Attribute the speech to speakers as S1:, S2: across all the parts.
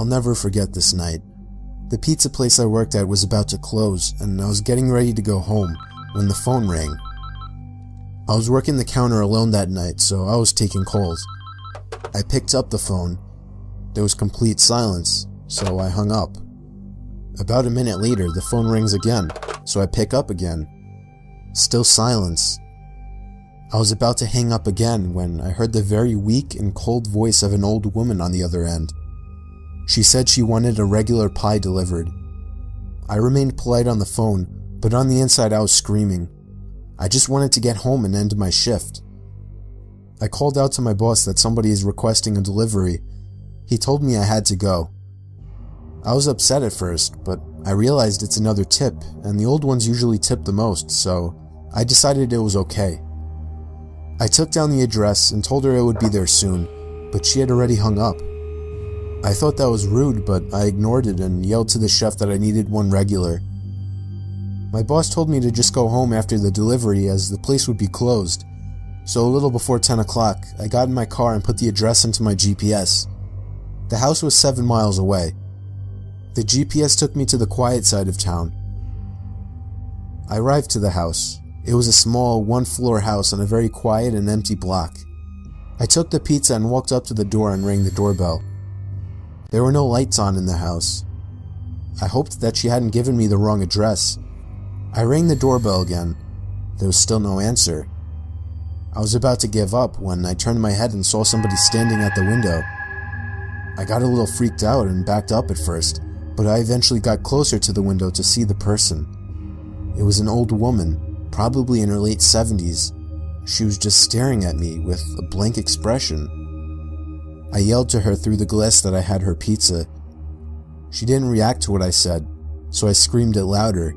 S1: I'll never forget this night. The pizza place I worked at was about to close, and I was getting ready to go home when the phone rang. I was working the counter alone that night, so I was taking calls. I picked up the phone. There was complete silence, so I hung up. About a minute later, the phone rings again, so I pick up again. Still silence. I was about to hang up again when I heard the very weak and cold voice of an old woman on the other end. She said she wanted a regular pie delivered. I remained polite on the phone, but on the inside I was screaming. I just wanted to get home and end my shift. I called out to my boss that somebody is requesting a delivery. He told me I had to go. I was upset at first, but I realized it's another tip, and the old ones usually tip the most, so I decided it was okay. I took down the address and told her it would be there soon, but she had already hung up. I thought that was rude, but I ignored it and yelled to the chef that I needed one regular. My boss told me to just go home after the delivery as the place would be closed, so a little before 10 o'clock, I got in my car and put the address into my GPS. The house was 7 miles away. The GPS took me to the quiet side of town. I arrived to the house. It was a small, one-floor house on a very quiet and empty block. I took the pizza and walked up to the door and rang the doorbell. There were no lights on in the house. I hoped that she hadn't given me the wrong address. I rang the doorbell again. There was still no answer. I was about to give up when I turned my head and saw somebody standing at the window. I got a little freaked out and backed up at first, but I eventually got closer to the window to see the person. It was an old woman, probably in her late 70s. She was just staring at me with a blank expression. I yelled to her through the glass that I had her pizza. She didn't react to what I said, so I screamed it louder.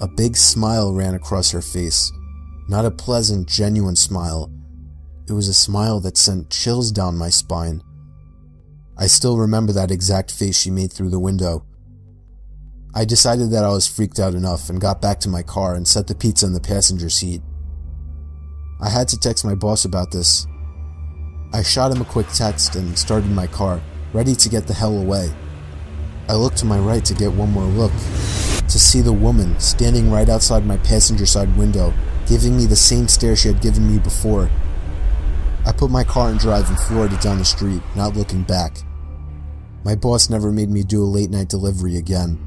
S1: A big smile ran across her face. Not a pleasant, genuine smile. It was a smile that sent chills down my spine. I still remember that exact face she made through the window. I decided that I was freaked out enough and got back to my car and set the pizza in the passenger seat. I had to text my boss about this. I shot him a quick text and started my car, ready to get the hell away. I looked to my right to get one more look, to see the woman standing right outside my passenger side window, giving me the same stare she had given me before. I put my car in drive and floored it down the street, not looking back. My boss never made me do a late night delivery again.